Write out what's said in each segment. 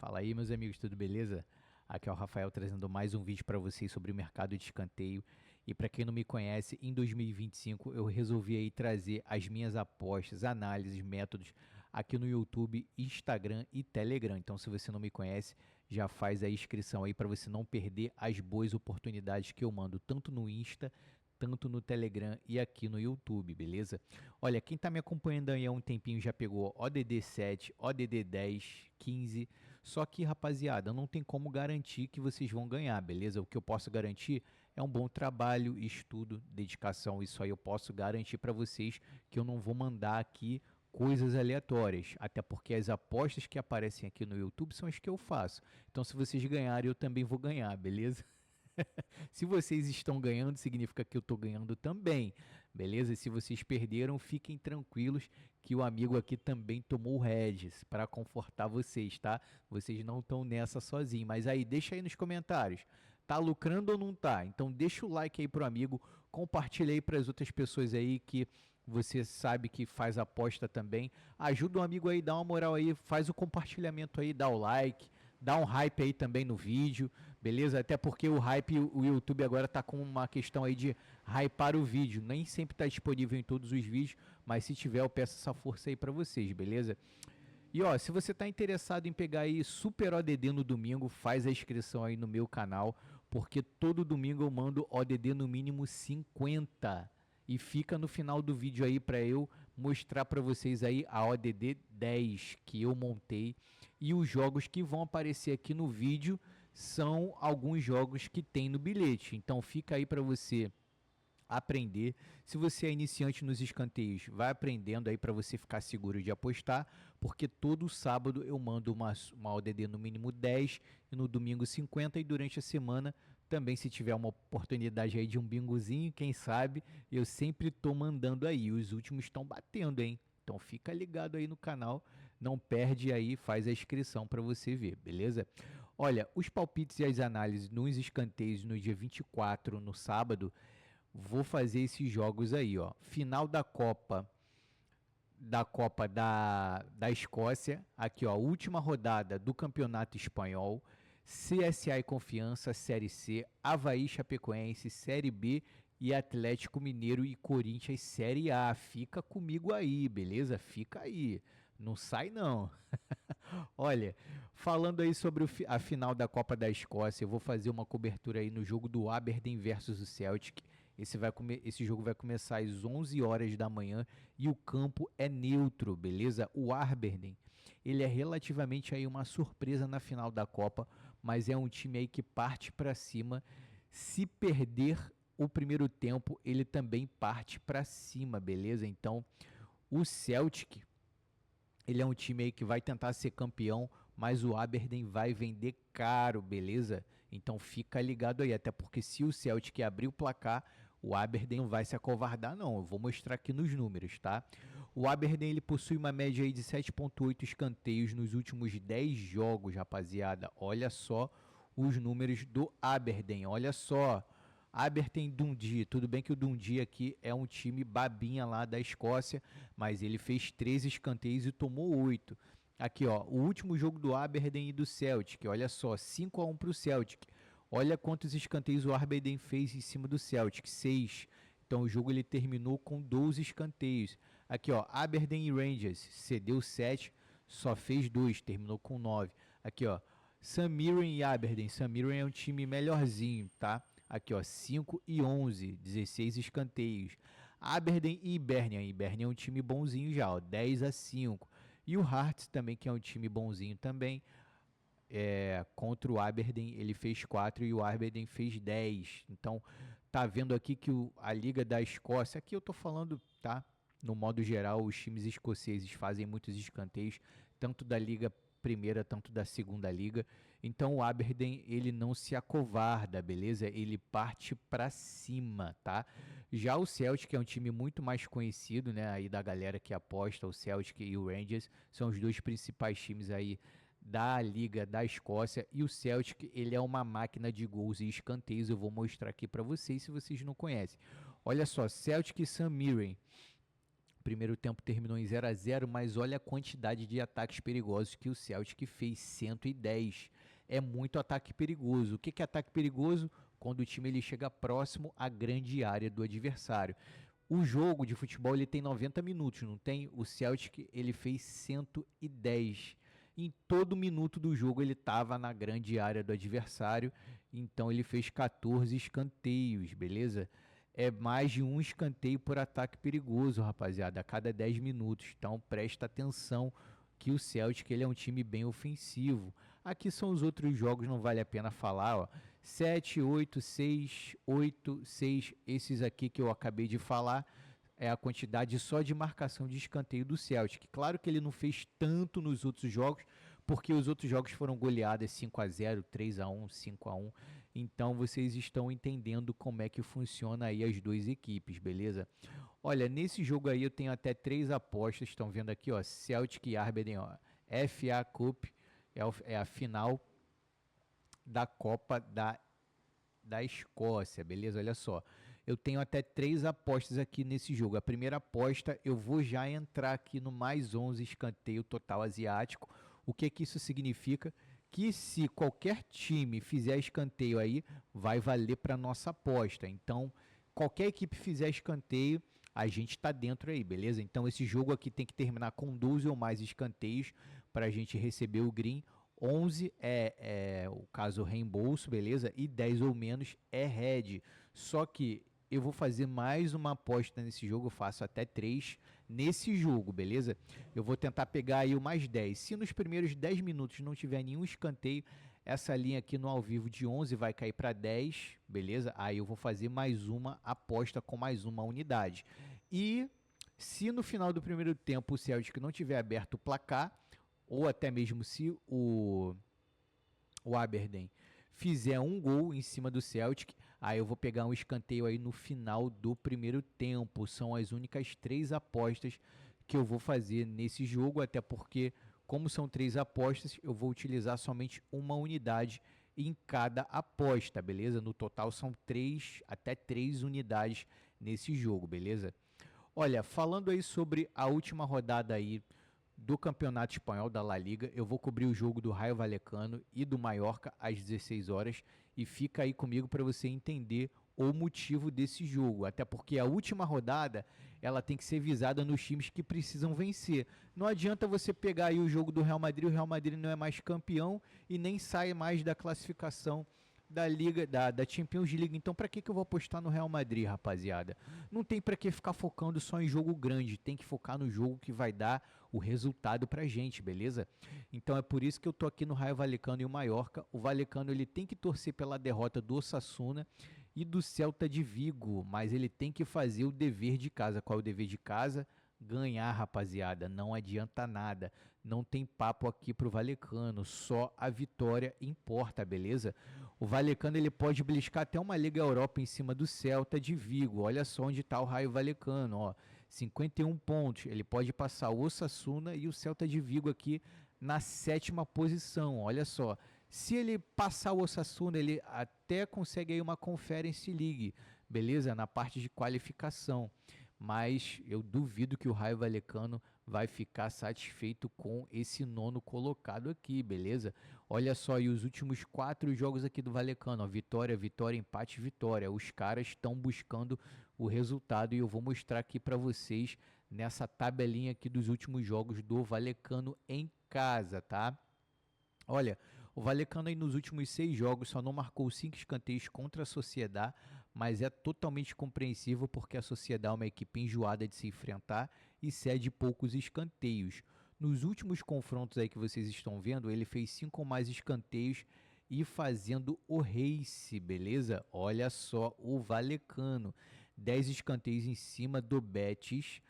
Fala aí, meus amigos, tudo beleza? Aqui é o Rafael trazendo mais um vídeo para vocês sobre o mercado de escanteio. E para quem não me conhece, em 2025 eu resolvi aí trazer as minhas apostas, análises, métodos aqui no YouTube, Instagram e Telegram. Então, se você não me conhece, já faz a inscrição aí para você não perder as boas oportunidades que eu mando tanto no Insta, tanto no Telegram e aqui no YouTube, beleza? Olha, quem está me acompanhando aí há um tempinho já pegou ODD 7, ODD 10, 15, só que, rapaziada, não tem como garantir que vocês vão ganhar, beleza? O que eu posso garantir é um bom trabalho, estudo, dedicação, isso aí eu posso garantir para vocês que eu não vou mandar aqui coisas aleatórias, até porque as apostas que aparecem aqui no YouTube são as que eu faço. Então, se vocês ganharem, eu também vou ganhar, beleza? Se vocês estão ganhando, significa que eu estou ganhando também, beleza? E se vocês perderam, fiquem tranquilos que o amigo aqui também tomou o Regis para confortar vocês, tá? Vocês não estão nessa sozinhos. Mas aí, deixa aí nos comentários. Tá lucrando ou não tá? Então deixa o like aí pro amigo, compartilha aí para as outras pessoas aí que você sabe que faz aposta também. Ajuda o amigo aí, dá uma moral aí, faz o compartilhamento aí, dá o like, dá um hype aí também no vídeo, beleza? Até porque o hype, o YouTube agora tá com uma questão aí de hypar o vídeo. Nem sempre tá disponível em todos os vídeos, mas se tiver eu peço essa força aí para vocês, beleza? E ó, se você está interessado em pegar aí Super ODD no domingo, faz a inscrição aí no meu canal, porque todo domingo eu mando ODD no mínimo 50. E fica no final do vídeo aí para eu mostrar para vocês aí a ODD 10 que eu montei. E os jogos que vão aparecer aqui no vídeo são alguns jogos que tem no bilhete. Então fica aí para você aprender. Se você é iniciante nos escanteios, vai aprendendo aí para você ficar seguro de apostar, porque todo sábado eu mando uma ODD no mínimo 10 e no domingo 50 e durante a semana também, se tiver uma oportunidade aí de um bingozinho, quem sabe, eu sempre tô mandando aí. Os últimos estão batendo, hein? Então fica ligado aí no canal, não perde aí, faz a inscrição para você ver, beleza? Olha, os palpites e as análises nos escanteios no dia 24, no sábado, vou fazer esses jogos aí, ó. Final da Escócia, aqui ó, última rodada do Campeonato Espanhol, CSA e Confiança, Série C, Avaí Chapecoense, Série B e Atlético Mineiro e Corinthians, Série A. Fica comigo aí, beleza? Fica aí. Não sai não. Olha, falando aí sobre a final da Copa da Escócia, eu vou fazer uma cobertura aí no jogo do Aberdeen versus o Celtic. Esse jogo vai começar às 11 horas da manhã e o campo é neutro, beleza? O Aberdeen, ele é relativamente aí uma surpresa na final da Copa, mas é um time aí que parte para cima. Se perder o primeiro tempo, ele também parte para cima, beleza? Então, o Celtic, ele é um time aí que vai tentar ser campeão, mas o Aberdeen vai vender caro, beleza? Então fica ligado aí, até porque se o Celtic abrir o placar, o Aberdeen não vai se acovardar não. Eu vou mostrar aqui nos números, tá? O Aberdeen ele possui uma média aí de 7,8 escanteios nos últimos 10 jogos, rapaziada. Olha só os números do Aberdeen, olha só. Aberdeen Dundee, tudo bem que o Dundee aqui é um time babinha lá da Escócia, mas ele fez 13 escanteios e tomou 8. Aqui ó, o último jogo do Aberdeen e do Celtic, olha só, 5-1 para o Celtic. Olha quantos escanteios o Aberdeen fez em cima do Celtic, 6. Então o jogo ele terminou com 12 escanteios. Aqui ó, Aberdeen e Rangers, cedeu 7, só fez 2, terminou com 9. Aqui ó, St Mirren e Aberdeen, St Mirren é um time melhorzinho, tá? Aqui ó, 5 e 11, 16 escanteios. Aberdeen e Hibernian, Hibernian é um time bonzinho já, ó, 10-5. E o Hearts também, que é um time bonzinho também, contra o Aberdeen ele fez 4 e o Aberdeen fez 10. Então tá vendo aqui que a Liga da Escócia, aqui eu tô falando, tá? No modo geral, os times escoceses fazem muitos escanteios, tanto da Liga Primeira, tanto da Segunda Liga. Então o Aberdeen ele não se acovarda, beleza? Ele parte para cima, tá? Já o Celtic é um time muito mais conhecido, né? Aí da galera que aposta, o Celtic e o Rangers são os dois principais times aí da Liga da Escócia, e o Celtic ele é uma máquina de gols e escanteios. Eu vou mostrar aqui para vocês se vocês não conhecem. Olha só, Celtic e St Mirren primeiro tempo terminou em 0-0, mas olha a quantidade de ataques perigosos que o Celtic fez, 110. É muito ataque perigoso. O que é ataque perigoso? Quando o time ele chega próximo à grande área do adversário. O jogo de futebol ele tem 90 minutos, não tem? O Celtic ele fez 110. Em todo minuto do jogo ele estava na grande área do adversário, então ele fez 14 escanteios, beleza? É mais de um escanteio por ataque perigoso, rapaziada, a cada 10 minutos. Então presta atenção que o Celtic ele é um time bem ofensivo. Aqui são os outros jogos, não vale a pena falar, ó. 7, 8, 6, 8, 6, esses aqui que eu acabei de falar, é a quantidade só de marcação de escanteio do Celtic. Claro que ele não fez tanto nos outros jogos, porque os outros jogos foram goleadas 5-0, 3-1, 5-1. Então vocês estão entendendo como é que funciona aí as duas equipes, beleza? Olha, nesse jogo aí eu tenho até 3 apostas, estão vendo aqui, ó, Celtic e Aberdeen, ó, FA Cup, é a final da Copa da Escócia, beleza? Olha só, eu tenho até 3 apostas aqui nesse jogo. A primeira aposta, eu vou já entrar aqui no mais 11 escanteio total asiático. O que que isso significa? Que se qualquer time fizer escanteio aí, vai valer para nossa aposta. Então, qualquer equipe fizer escanteio, a gente está dentro aí, beleza? Então, esse jogo aqui tem que terminar com 12 ou mais escanteios para a gente receber o green. 11 é o caso reembolso, beleza? E 10 ou menos é red. Só que eu vou fazer mais uma aposta nesse jogo, eu faço até 3 nesse jogo, beleza? Eu vou tentar pegar aí o mais 10. Se nos primeiros 10 minutos não tiver nenhum escanteio, essa linha aqui no ao vivo de 11 vai cair para 10, beleza? Aí eu vou fazer mais uma aposta com mais uma unidade. E se no final do primeiro tempo o Celtic não tiver aberto o placar, ou até mesmo se o Aberdeen fizer um gol em cima do Celtic, aí eu vou pegar um escanteio aí no final do primeiro tempo. São as únicas 3 apostas que eu vou fazer nesse jogo, até porque, como são 3 apostas, eu vou utilizar somente uma unidade em cada aposta, beleza? No total são 3, até 3 unidades nesse jogo, beleza? Olha, falando aí sobre a última rodada aí do Campeonato Espanhol da La Liga, eu vou cobrir o jogo do Rayo Vallecano e do Mallorca às 16 horas e fica aí comigo para você entender o motivo desse jogo, até porque a última rodada ela tem que ser visada nos times que precisam vencer. Não adianta você pegar aí o jogo do Real Madrid, o Real Madrid não é mais campeão e nem sai mais da classificação da Liga, da Champions League. Então, para que eu vou apostar no Real Madrid, rapaziada? Não tem para que ficar focando só em jogo grande, tem que focar no jogo que vai dar o resultado pra gente, beleza? Então é por isso que eu tô aqui no Rayo Vallecano e o Mallorca. O Vallecano ele tem que torcer pela derrota do Osasuna e do Celta de Vigo, mas ele tem que fazer o dever de casa. Qual é o dever de casa? Ganhar, rapaziada, não adianta nada. Não tem papo aqui pro Vallecano, só a vitória importa, beleza? O Vallecano ele pode beliscar até uma Liga Europa em cima do Celta de Vigo. Olha só onde está o Rayo Vallecano, ó. 51 pontos. Ele pode passar o Osasuna e o Celta de Vigo aqui na 7ª posição. Olha só. Se ele passar o Osasuna, ele até consegue aí uma Conference League, beleza? Na parte de qualificação. Mas eu duvido que o Rayo Vallecano vai ficar satisfeito com esse 9º colocado aqui, beleza? Olha só, e os últimos 4 jogos aqui do Vallecano, ó, vitória, vitória, empate, vitória. Os caras estão buscando o resultado e eu vou mostrar aqui para vocês nessa tabelinha aqui dos últimos jogos do Vallecano em casa, tá? Olha, o Vallecano aí nos últimos 6 jogos só não marcou 5 escanteios contra a Sociedad, mas é totalmente compreensível porque a Sociedad é uma equipe enjoada de se enfrentar e cede poucos escanteios. Nos últimos confrontos aí que vocês estão vendo, ele fez 5 ou mais escanteios e fazendo o race, beleza? Olha só o Vallecano, 10 escanteios em cima do Betis,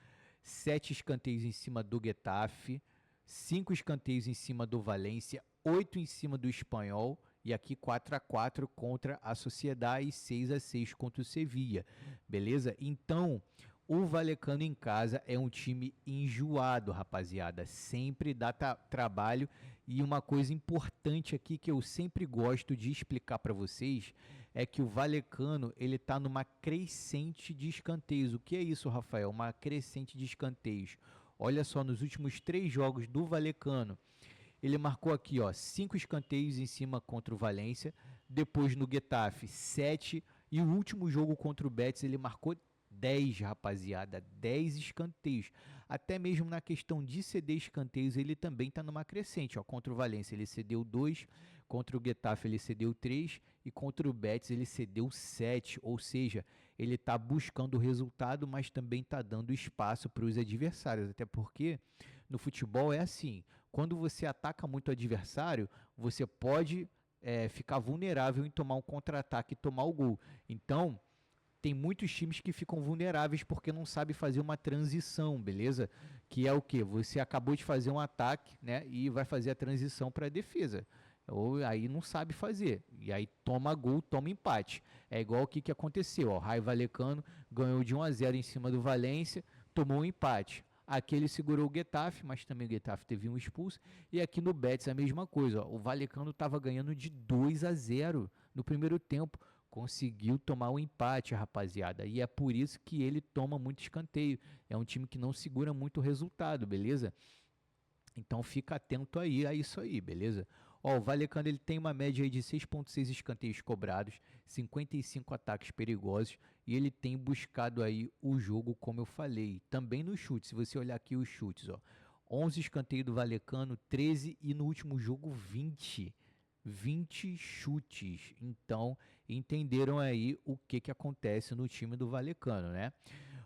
7 escanteios em cima do Getafe, 5 escanteios em cima do Valência, 8 em cima do Espanhol e aqui 4-4 contra a Sociedad e 6-6 contra o Sevilla, beleza? Então, O Valecano em casa é um time enjoado, rapaziada. Sempre dá trabalho. E uma coisa importante aqui que eu sempre gosto de explicar para vocês é que o Valecano ele tá numa crescente de escanteios. O que é isso, Rafael? Uma crescente de escanteios. Olha só, nos últimos 3 jogos do Valecano, ele marcou aqui, ó, 5 escanteios em cima contra o Valência. Depois no Getafe, 7. E o último jogo contra o Betis, ele marcou 10, rapaziada, 10 escanteios. Até mesmo na questão de ceder escanteios, ele também está numa crescente. Ó. Contra o Valência ele cedeu 2, contra o Getafe ele cedeu 3 e contra o Betis ele cedeu 7. Ou seja, ele está buscando o resultado, mas também está dando espaço para os adversários. Até porque no futebol é assim, quando você ataca muito o adversário, você pode ficar vulnerável em tomar um contra-ataque e tomar o gol. Então, tem muitos times que ficam vulneráveis porque não sabe fazer uma transição, beleza? Que é o que? Você acabou de fazer um ataque, né? E vai fazer a transição para a defesa. Ou aí não sabe fazer. E aí toma gol, toma empate. É igual o que aconteceu. Ó, Raio Vallecano ganhou de 1-0 em cima do Valência, tomou um empate. Aqui ele segurou o Getafe, mas também o Getafe teve um expulso. E aqui no Betis a mesma coisa. Ó, o Vallecano estava ganhando de 2-0 no primeiro tempo. Conseguiu tomar o empate, rapaziada. E é por isso que ele toma muito escanteio. É um time que não segura muito o resultado, beleza? Então fica atento aí a isso aí, beleza? Ó, o Valecano ele tem uma média aí de 6,6 escanteios cobrados, 55 ataques perigosos e ele tem buscado aí o jogo, como eu falei. Também no chute, se você olhar aqui os chutes, ó. 11 escanteios do Valecano, 13 e no último jogo 20 chutes. Então, entenderam aí o que acontece no time do Valecano, né?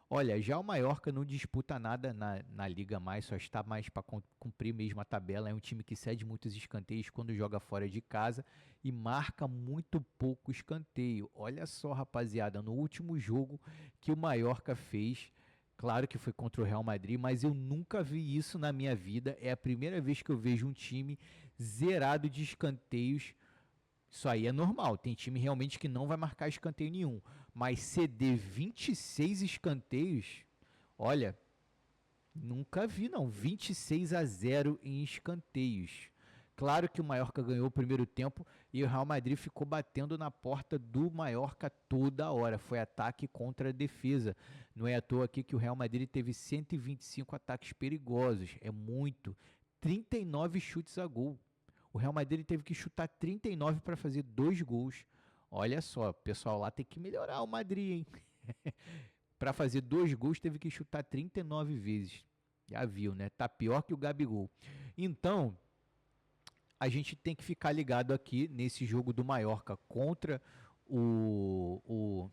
Olha, já o Mallorca não disputa nada na liga mais, só está mais para cumprir mesmo a tabela. É um time que cede muitos escanteios quando joga fora de casa e marca muito pouco escanteio. Olha só, rapaziada, no último jogo que o Mallorca fez, claro que foi contra o Real Madrid, mas eu nunca vi isso na minha vida. É a primeira vez que eu vejo um time zerado de escanteios. Isso aí é normal, tem time realmente que não vai marcar escanteio nenhum, mas ceder 26 escanteios, olha, nunca vi não, 26-0 em escanteios. Claro que o Mallorca ganhou o primeiro tempo e o Real Madrid ficou batendo na porta do Mallorca toda hora, foi ataque contra defesa. Não é à toa aqui que o Real Madrid teve 125 ataques perigosos, é muito, 39 chutes a gol. O Real Madrid teve que chutar 39 para fazer 2 gols. Olha só, o pessoal lá tem que melhorar o Madrid, hein? Para fazer 2 gols teve que chutar 39 vezes. Já viu, né? Tá pior que o Gabigol. Então, a gente tem que ficar ligado aqui nesse jogo do Mallorca contra o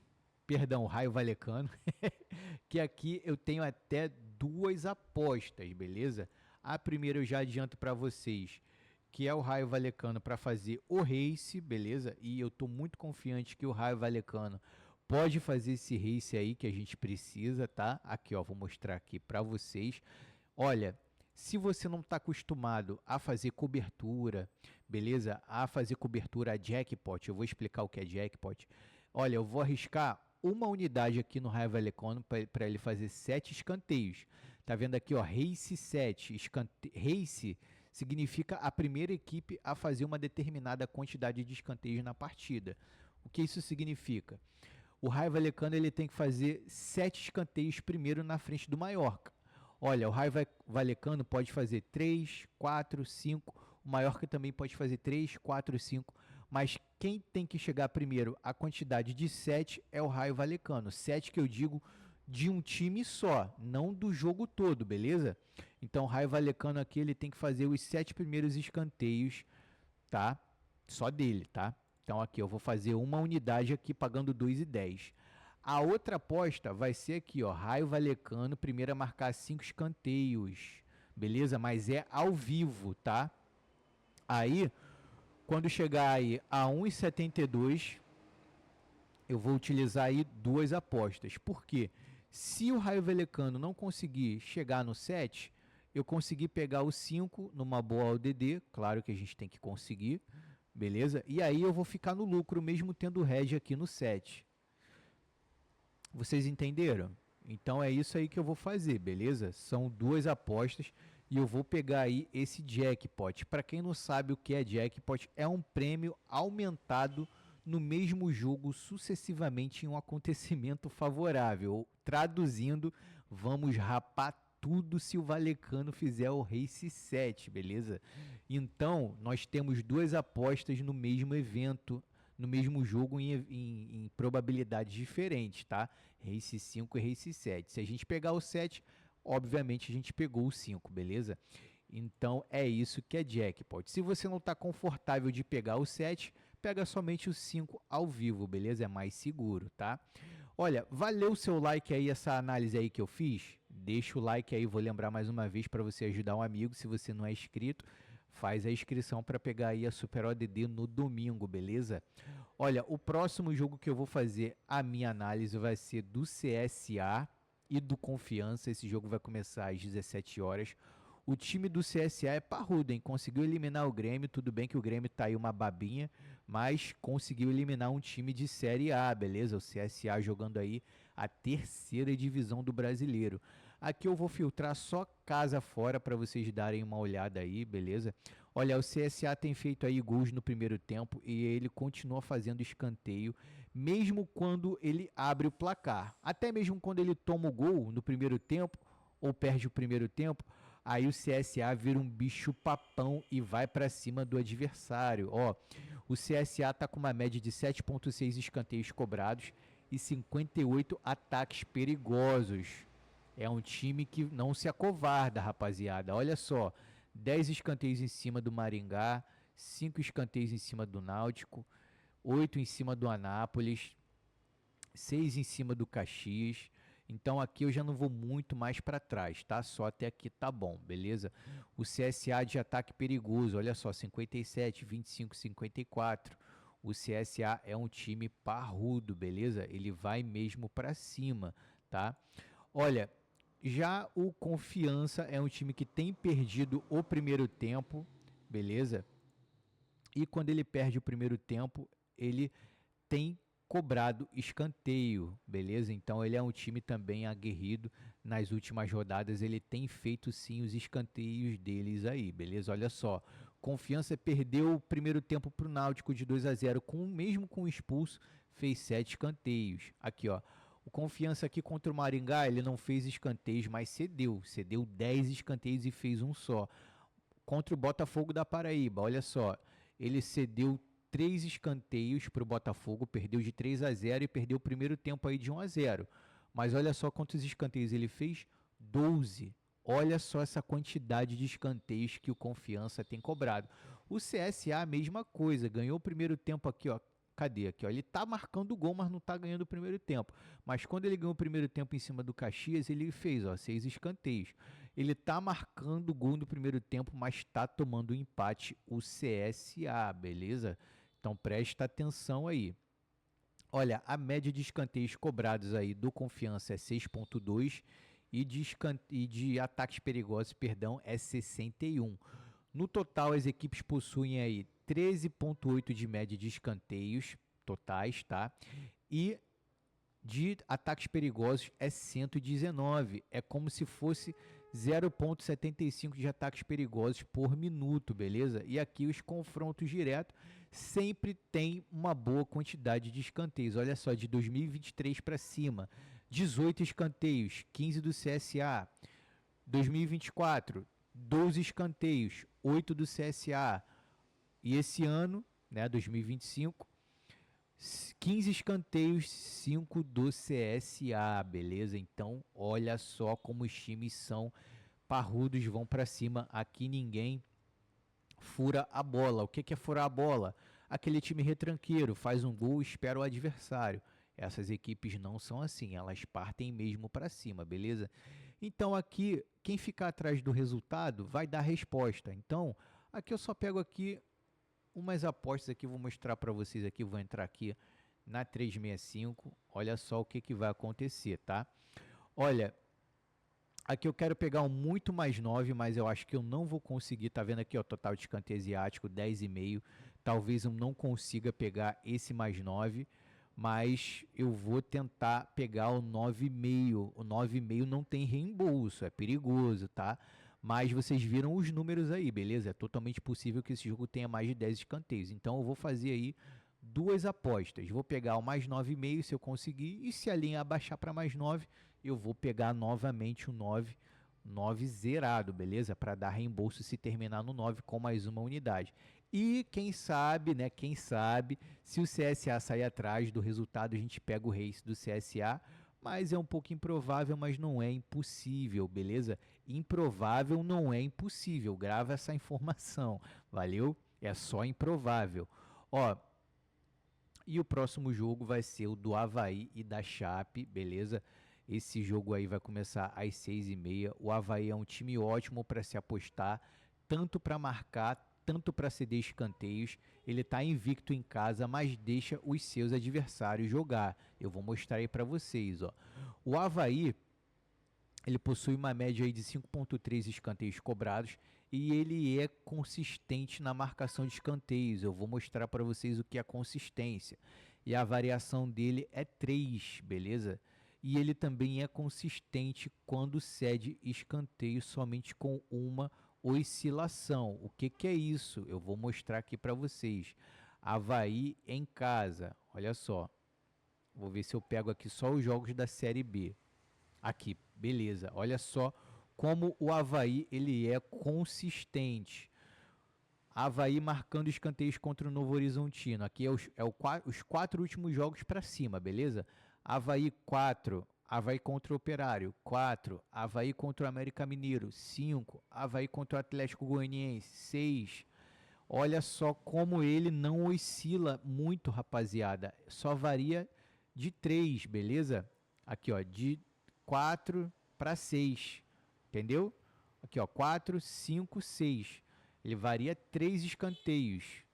Raio Vallecano, que aqui eu tenho até 2 apostas, beleza? A primeira eu já adianto para vocês, que é o Raio Vallecano para fazer o race, beleza? E eu estou muito confiante que o Raio Vallecano pode fazer esse race aí que a gente precisa, tá? Aqui, ó, vou mostrar aqui para vocês. Olha, se você não está acostumado a fazer cobertura, beleza? A fazer cobertura a jackpot, eu vou explicar o que é jackpot. Olha, eu vou arriscar uma unidade aqui no Raio Vallecano para ele fazer 7 escanteios. Tá vendo aqui, ó, race 7, race significa a primeira equipe a fazer uma determinada quantidade de escanteios na partida. O que isso significa? O Raio Vallecano ele tem que fazer 7 escanteios primeiro na frente do Mallorca. Olha, o Raio Vallecano pode fazer 3, 4, 5. O Mallorca também pode fazer 3, 4, 5. Mas quem tem que chegar primeiro a quantidade de 7 é o Raio Vallecano. 7 que eu digo de um time só, não do jogo todo, beleza? Então o Raio Vallecano aqui ele tem que fazer os 7 primeiros escanteios, tá? Só dele, tá? Então aqui eu vou fazer uma unidade aqui pagando 2,10. A outra aposta vai ser aqui, ó, Raio Vallecano, primeiro a marcar 5 escanteios, beleza? Mas é ao vivo, tá? Aí, quando chegar aí a 1,72, eu vou utilizar aí 2 apostas. Por quê? Se o Raio Vallecano não conseguir chegar no 7, eu consegui pegar o 5 numa boa ODD, claro que a gente tem que conseguir, beleza? E aí eu vou ficar no lucro mesmo tendo o hedge aqui no 7. Vocês entenderam? Então é isso aí que eu vou fazer, beleza? São duas apostas e eu vou pegar aí esse jackpot. Para quem não sabe o que é jackpot, é um prêmio aumentado no mesmo jogo sucessivamente em um acontecimento favorável. Traduzindo, vamos rapar tudo se o Valecano fizer o Race 7, beleza? Então, nós temos duas apostas no mesmo evento, no mesmo jogo em probabilidades diferentes, tá? Race 5 e Race 7. Se a gente pegar o 7, obviamente a gente pegou o 5, beleza? Então é isso que é jackpot. Se você não está confortável de pegar o 7, pega somente o 5 ao vivo, beleza? É mais seguro, tá? Olha, valeu o seu like aí, essa análise aí que eu fiz? Deixa o like aí, vou lembrar mais uma vez para você ajudar um amigo. Se você não é inscrito, faz a inscrição para pegar aí a Super ODD no domingo, beleza? Olha, o próximo jogo que eu vou fazer a minha análise vai ser do CSA e do Confiança. Esse jogo vai começar às 17 horas. O time do CSA é parrudo, hein? Conseguiu eliminar o Grêmio. Tudo bem que o Grêmio tá aí uma babinha, mas conseguiu eliminar um time de Série A, beleza? O CSA jogando aí a terceira divisão do brasileiro. Aqui eu vou filtrar só casa fora para vocês darem uma olhada aí, beleza? Olha, o CSA tem feito aí gols no primeiro tempo e ele continua fazendo escanteio, mesmo quando ele abre o placar. Até mesmo quando ele toma o gol no primeiro tempo ou perde o primeiro tempo, aí o CSA vira um bicho papão e vai para cima do adversário. Ó, o CSA tá com uma média de 7,6 escanteios cobrados e 58 ataques perigosos. É um time que não se acovarda, rapaziada. Olha só, 10 escanteios em cima do Maringá, 5 escanteios em cima do Náutico, 8 em cima do Anápolis, 6 em cima do Caxias. Então aqui eu já não vou muito mais para trás, tá? Só até aqui tá bom, beleza? O CSA de ataque perigoso, olha só, 57, 25, 54. O CSA é um time parrudo, beleza? Ele vai mesmo para cima, tá? Olha, já o Confiança é um time que tem perdido o primeiro tempo, beleza? E quando ele perde o primeiro tempo, ele tem cobrado escanteio, beleza? Então ele é um time também aguerrido. Nas últimas rodadas ele tem feito sim os escanteios deles aí, beleza? Olha só, Confiança perdeu o primeiro tempo para o Náutico de 2-0, mesmo com o expulso, fez 7 escanteios. Aqui, ó. O Confiança aqui contra o Maringá, ele não fez escanteios, mas cedeu 10 escanteios e fez um só. Contra o Botafogo da Paraíba, olha só, ele cedeu 3 escanteios para o Botafogo, perdeu de 3-0 e perdeu o primeiro tempo aí de 1-0. Mas olha só quantos escanteios ele fez, 12. Olha só essa quantidade de escanteios que o Confiança tem cobrado. O CSA, a mesma coisa, ganhou o primeiro tempo aqui, ó. Cadê aqui? Ó? Ele tá marcando o gol, mas não tá ganhando o primeiro tempo. Mas quando ele ganhou o primeiro tempo em cima do Caxias, ele fez, ó, 6 escanteios. Ele tá marcando o gol no primeiro tempo, mas tá tomando um empate o CSA, beleza? Então presta atenção aí. Olha, a média de escanteios cobrados aí do Confiança é 6,2 e de ataques perigosos, perdão, é 61. No total, as equipes possuem aí 13,8 de média de escanteios totais, tá? E de ataques perigosos é 119. É como se fosse 0,75 de ataques perigosos por minuto, beleza? E aqui os confrontos diretos sempre tem uma boa quantidade de escanteios. Olha só, de 2023 para cima, 18 escanteios, 15 do CSA. 2024, 12 escanteios, 8 do CSA. E esse ano, né, 2025, 15 escanteios, 5 do CSA, beleza? Então, olha só como os times são parrudos, vão para cima. Aqui ninguém fura a bola. O que é furar a bola? Aquele time retranqueiro, faz um gol, espera o adversário. Essas equipes não são assim, elas partem mesmo para cima, beleza? Então aqui, quem ficar atrás do resultado vai dar resposta. Então, aqui eu só pego aqui umas apostas aqui, vou mostrar para vocês aqui, vou entrar aqui na 365, olha só o que vai acontecer, tá? Olha, aqui eu quero pegar um muito mais 9, mas eu acho que eu não vou conseguir, tá vendo aqui, ó, total de escanteio asiático, 10,5, talvez eu não consiga pegar esse mais 9, mas eu vou tentar pegar o 9,5. O 9,5 não tem reembolso, é perigoso, tá? Mas vocês viram os números aí, beleza? É totalmente possível que esse jogo tenha mais de 10 escanteios. Então eu vou fazer aí duas apostas. Vou pegar o mais 9,5 se eu conseguir, e se a linha abaixar para mais 9, eu vou pegar novamente o 9 zerado, beleza? Para dar reembolso se terminar no 9 com mais uma unidade. E quem sabe, né? Quem sabe, se o CSA sair atrás do resultado, a gente pega o race do CSA, mas é um pouco improvável, mas não é impossível, beleza? Improvável não é impossível, grava essa informação, valeu? É só improvável. Ó, e o próximo jogo vai ser o do Avaí e da Chape, beleza? Esse jogo aí vai começar às 6h30. O Avaí é um time ótimo para se apostar, tanto para marcar, tanto para ceder escanteios. Ele está invicto em casa, mas deixa os seus adversários jogar. Eu vou mostrar aí para vocês, ó. O Avaí, ele possui uma média aí de 5,3 escanteios cobrados e ele é consistente na marcação de escanteios. Eu vou mostrar para vocês o que é consistência. E a variação dele é 3, beleza? E ele também é consistente quando cede escanteio somente com uma oscilação. O que é isso? Eu vou mostrar aqui para vocês. Avaí em casa, olha só. Vou ver se eu pego aqui só os jogos da Série B. Aqui, beleza. Olha só como o Avaí ele é consistente. Avaí marcando escanteios contra o Novo Horizontino. Aqui os 4 últimos jogos para cima, beleza? Avaí 4, Avaí contra o Operário 4, Avaí contra o América Mineiro 5, Avaí contra o Atlético Goianiense 6. Olha só como ele não oscila muito, rapaziada. Só varia de 3, beleza? Aqui, ó, de 4 para 6, entendeu? Aqui, ó, 4, 5, 6. Ele varia 3 escanteios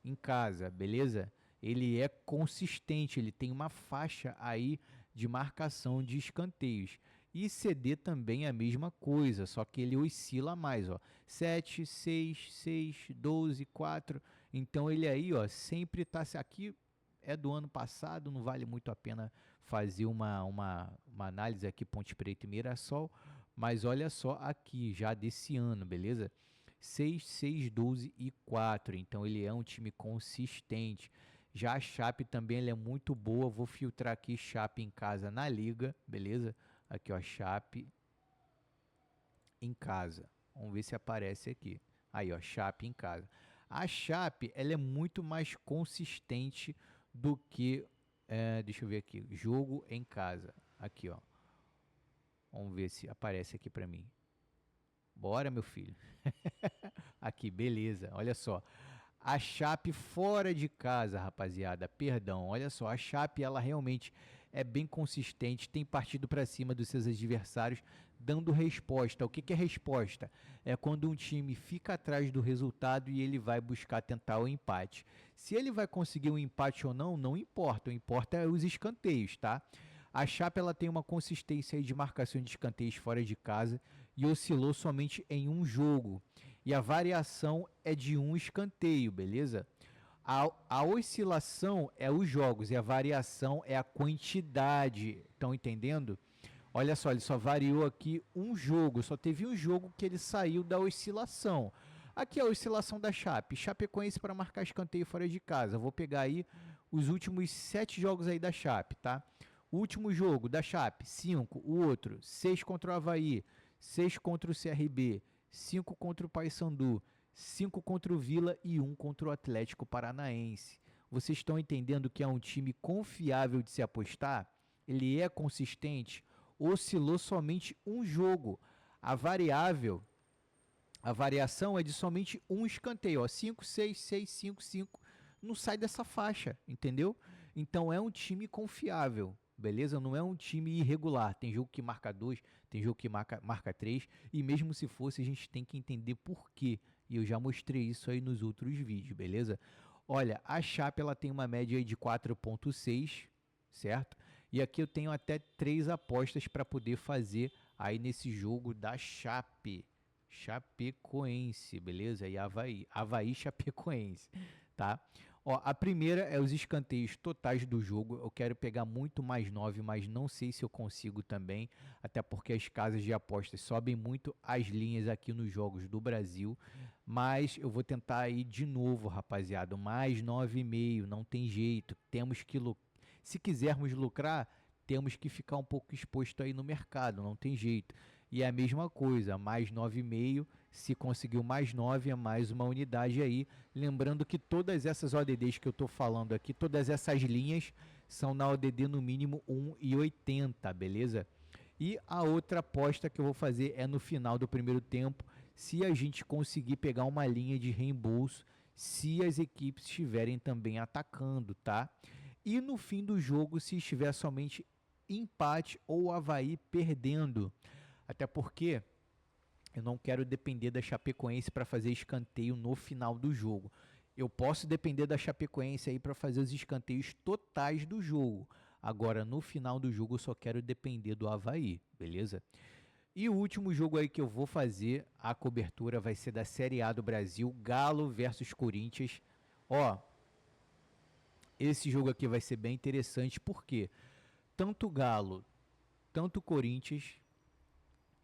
em casa, beleza? Ele é consistente, ele tem uma faixa aí de marcação de escanteios. E CD também é a mesma coisa, só que ele oscila mais, ó. 7, 6, 6, 12, 4. Então ele aí, ó, sempre tá aqui é do ano passado, não vale muito a pena fazer uma análise aqui Ponte Preta e Mirassol, mas olha só aqui já desse ano, beleza? 6, 6, 12 e 4. Então ele é um time consistente. Já a Chape também ele é muito boa. Vou filtrar aqui Chape em casa na liga, beleza? Aqui, ó, Chape em casa. Vamos ver se aparece aqui. Aí, ó, Chape em casa. A Chape, ela é muito mais consistente do que, deixa eu ver aqui, jogo em casa. Aqui, ó. Vamos ver se aparece aqui para mim. Bora, meu filho. Aqui, beleza. Olha só. A Chape fora de casa, rapaziada. Perdão. Olha só, a Chape ela realmente é bem consistente, tem partido para cima dos seus adversários, dando resposta. O que é resposta? É quando um time fica atrás do resultado e ele vai buscar tentar o empate. Se ele vai conseguir um empate ou não, não importa. O importa é os escanteios, tá? A Chape ela tem uma consistência aí de marcação de escanteios fora de casa e oscilou somente em um jogo. E a variação é de um escanteio, beleza? A oscilação é os jogos e a variação é a quantidade. Estão entendendo? Olha só, ele só variou aqui um jogo, só teve um jogo que ele saiu da oscilação. Aqui é a oscilação da Chape. Chapecoense para marcar escanteio fora de casa. Vou pegar aí os últimos 7 jogos aí da Chape, tá? O último jogo da Chape, 5. O outro, 6 contra o Avaí, 6 contra o CRB, 5 contra o Paysandu, 5 contra o Vila e 1 contra o Atlético Paranaense. Vocês estão entendendo que é um time confiável de se apostar? Ele é consistente? Oscilou somente um jogo. A variação é de somente um escanteio, ó, 5, 6, 6, 5, 5. Não sai dessa faixa, entendeu? Então é um time confiável, beleza? Não é um time irregular. Tem jogo que marca 2, tem jogo que marca 3, e mesmo se fosse, a gente tem que entender por quê. E eu já mostrei isso aí nos outros vídeos, beleza? Olha, a Chape ela tem uma média aí de 4,6, certo? E aqui eu tenho até 3 apostas para poder fazer aí nesse jogo da Chape. Chapecoense, beleza? E Avaí Chapecoense, tá? Ó, a primeira é os escanteios totais do jogo. Eu quero pegar muito mais 9, mas não sei se eu consigo também, até porque as casas de apostas sobem muito as linhas aqui nos jogos do Brasil. Mas eu vou tentar aí de novo, rapaziada, mais 9,5, não tem jeito. Temos que se quisermos lucrar, temos que ficar um pouco exposto aí no mercado, não tem jeito. E é a mesma coisa, mais 9,5, se conseguiu mais 9, é mais uma unidade aí. Lembrando que todas essas ODDs que eu estou falando aqui, todas essas linhas são na ODD no mínimo 1,80, beleza? E a outra aposta que eu vou fazer é no final do primeiro tempo, se a gente conseguir pegar uma linha de reembolso, se as equipes estiverem também atacando, tá? E no fim do jogo, se estiver somente empate ou Avaí perdendo. Até porque eu não quero depender da Chapecoense para fazer escanteio no final do jogo. Eu posso depender da Chapecoense aí para fazer os escanteios totais do jogo. Agora, no final do jogo, eu só quero depender do Avaí, beleza? E o último jogo aí que eu vou fazer, a cobertura vai ser da Série A do Brasil, Galo versus Corinthians. Ó, esse jogo aqui vai ser bem interessante, porque tanto Galo, tanto Corinthians,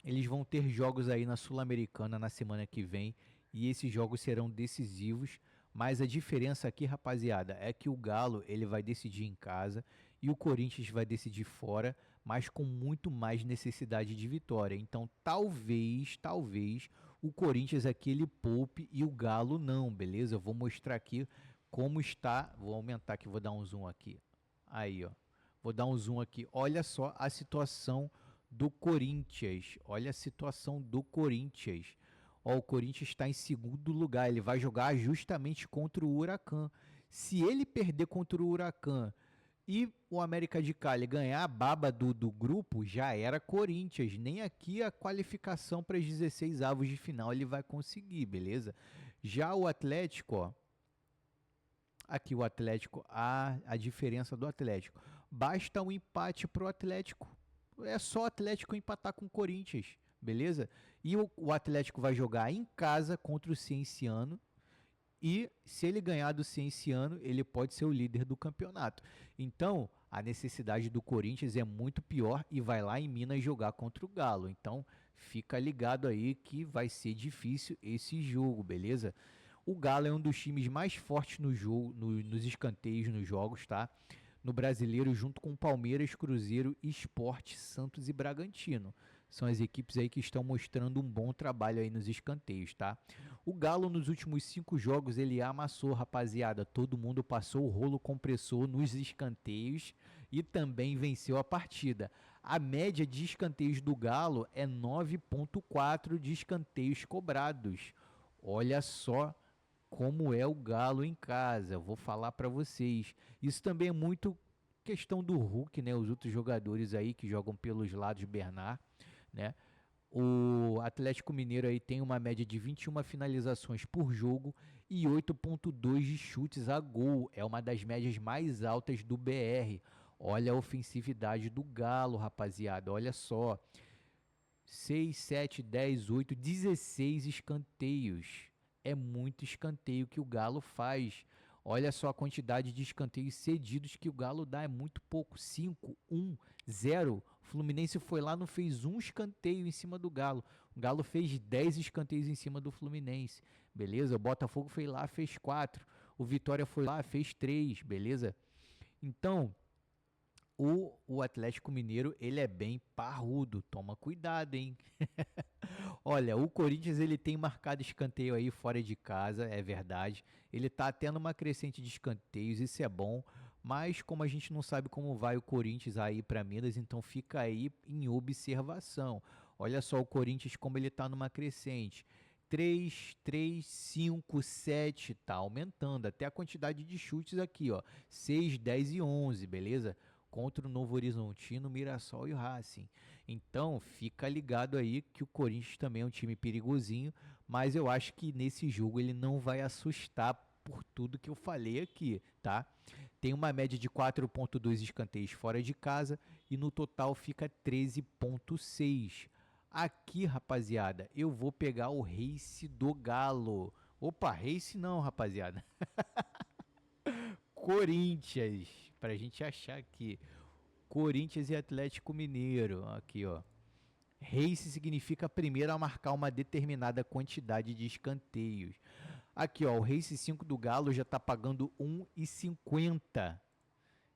eles vão ter jogos aí na Sul-Americana na semana que vem e esses jogos serão decisivos, mas a diferença aqui, rapaziada, é que o Galo ele vai decidir em casa e o Corinthians vai decidir fora, mas com muito mais necessidade de vitória. Então, talvez o Corinthians aqui ele poupe e o Galo não, beleza? Eu vou mostrar aqui como está, vou aumentar aqui, vou dar um zoom aqui. Aí, ó. Vou dar um zoom aqui. Olha só a situação do Corinthians. Olha a situação do Corinthians. Ó, o Corinthians está em segundo lugar. Ele vai jogar justamente contra o Huracan. Se ele perder contra o Huracan e o América de Cali ganhar a baba do grupo, já era Corinthians. Nem aqui a qualificação para as 16 avos de final ele vai conseguir, beleza? Já o Atlético, ó. Aqui o Atlético, a diferença do Atlético. Basta um empate para o Atlético. É só o Atlético empatar com o Corinthians, beleza? E o Atlético vai jogar em casa contra o Cienciano. E se ele ganhar do Cienciano, ele pode ser o líder do campeonato. Então, a necessidade do Corinthians é muito pior e vai lá em Minas jogar contra o Galo. Então, fica ligado aí que vai ser difícil esse jogo, beleza? O Galo é um dos times mais fortes no jogo, nos escanteios, nos jogos, tá? No Brasileiro, junto com Palmeiras, Cruzeiro, Sport, Santos e Bragantino. São as equipes aí que estão mostrando um bom trabalho aí nos escanteios, tá? O Galo nos últimos 5 jogos ele amassou, rapaziada. Todo mundo passou o rolo compressor nos escanteios e também venceu a partida. A média de escanteios do Galo é 9,4 de escanteios cobrados. Olha só como é o Galo em casa. Vou falar para vocês. Isso também é muito questão do Hulk, né? Os outros jogadores aí que jogam pelos lados, Bernard, né? O Atlético Mineiro aí tem uma média de 21 finalizações por jogo e 8,2 de chutes a gol. É uma das médias mais altas do BR. Olha a ofensividade do Galo, rapaziada. Olha só. 6, 7, 10, 8, 16 escanteios. É muito escanteio que o Galo faz. Olha só a quantidade de escanteios cedidos que o Galo dá, é muito pouco. 5, 1, 0. O Fluminense foi lá, não fez um escanteio em cima do Galo. O Galo fez 10 escanteios em cima do Fluminense, beleza? O Botafogo foi lá, fez 4. O Vitória foi lá, fez 3, beleza? Então, o Atlético Mineiro, ele é bem parrudo. Toma cuidado, hein? Olha, o Corinthians ele tem marcado escanteio aí fora de casa, é verdade. Ele tá tendo uma crescente de escanteios, isso é bom. Mas como a gente não sabe como vai o Corinthians aí para Minas, então fica aí em observação. Olha só o Corinthians como ele tá numa crescente. 3, 3, 5, 7, tá aumentando. Até a quantidade de chutes aqui, ó. 6, 10 e 11, beleza? Contra o Novo Horizontino, Mirassol e o Racing. Então, fica ligado aí que o Corinthians também é um time perigosinho, mas eu acho que nesse jogo ele não vai assustar por tudo que eu falei aqui, tá? Tem uma média de 4,2 escanteios fora de casa e no total fica 13,6. Aqui, rapaziada, eu vou pegar o Race do Galo. Opa, Race não, rapaziada. Corinthians, pra gente achar aqui. Corinthians e Atlético Mineiro, aqui ó. Race significa primeiro a marcar uma determinada quantidade de escanteios. Aqui ó, o Race 5 do Galo já tá pagando 1,50.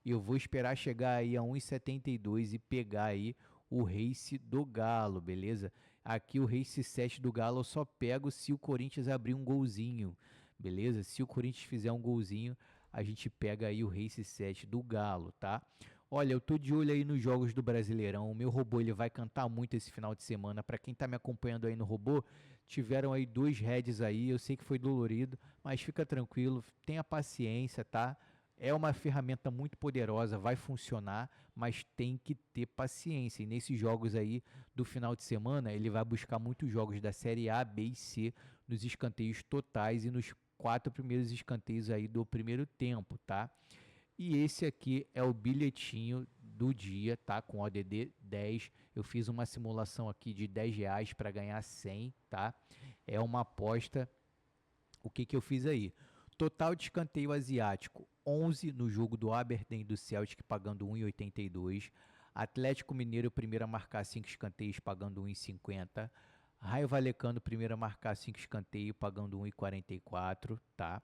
Eu vou esperar chegar aí a 1,72 e pegar aí o Race do Galo, beleza? Aqui o Race 7 do Galo eu só pego se o Corinthians abrir um golzinho, beleza? Se o Corinthians fizer um golzinho, a gente pega aí o Race 7 do Galo, tá? Olha, eu tô de olho aí nos jogos do Brasileirão. O meu robô ele vai cantar muito esse final de semana. Para quem tá me acompanhando aí no robô, tiveram aí 2 heads aí. Eu sei que foi dolorido, mas fica tranquilo, tenha paciência, tá? É uma ferramenta muito poderosa, vai funcionar, mas tem que ter paciência. E nesses jogos aí do final de semana, ele vai buscar muitos jogos da Série A, B e C nos escanteios totais e nos 4 primeiros escanteios aí do primeiro tempo, tá? E esse aqui é o bilhetinho do dia, tá? Com ODD 10. Eu fiz uma simulação aqui de R$ 10 para ganhar 100, tá? É uma aposta. O que que eu fiz aí? Total de escanteio asiático, 11 no jogo do Aberdeen do Celtic pagando 1,82. Atlético Mineiro primeiro a marcar 5 escanteios pagando 1,50. Raio Vallecano primeiro a marcar 5 escanteios pagando 1,44, tá?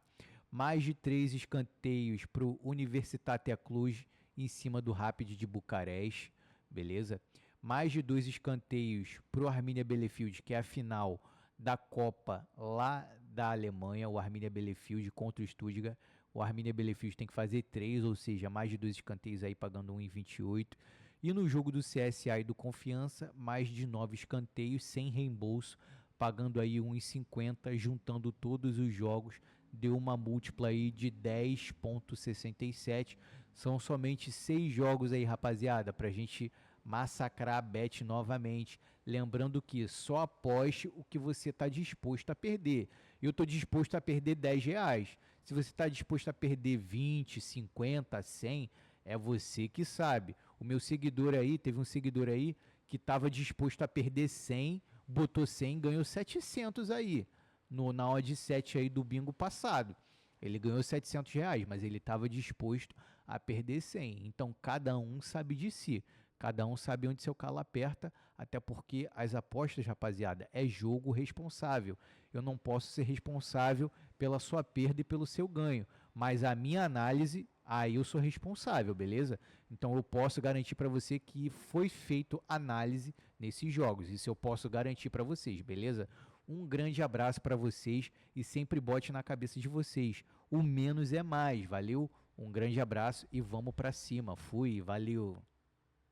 Mais de 3 escanteios para o Universitatea Cluj em cima do Rapid de Bucareste, beleza? Mais de 2 escanteios para o Arminia Bielefeld, que é a final da Copa lá da Alemanha, o Arminia Bielefeld contra o Stuttgart. O Arminia Bielefeld tem que fazer 3, ou seja, mais de 2 escanteios aí pagando 1,28. E no jogo do CSA e do Confiança, mais de 9 escanteios sem reembolso, pagando aí 1,50, juntando todos os jogos, deu uma múltipla aí de 10,67. São somente 6 jogos aí, rapaziada, pra gente massacrar a bet novamente. Lembrando que só aposte o que você está disposto a perder. Eu estou disposto a perder R$ 10. Se você está disposto a perder 20, 50, 100, é você que sabe. O meu seguidor aí, teve um seguidor aí que estava disposto a perder 100, botou 100, ganhou 700 aí, na odd 7 aí do bingo passado. Ele ganhou R$ 700, mas ele estava disposto a perder 100. Então, cada um sabe de si. Cada um sabe onde seu calo aperta, até porque as apostas, rapaziada, é jogo responsável. Eu não posso ser responsável pela sua perda e pelo seu ganho, mas a minha análise, aí eu sou responsável, beleza? Então eu posso garantir para você que foi feito análise nesses jogos. Isso eu posso garantir para vocês, beleza? Um grande abraço para vocês e sempre bote na cabeça de vocês. O menos é mais, valeu? Um grande abraço e vamos para cima. Fui, valeu!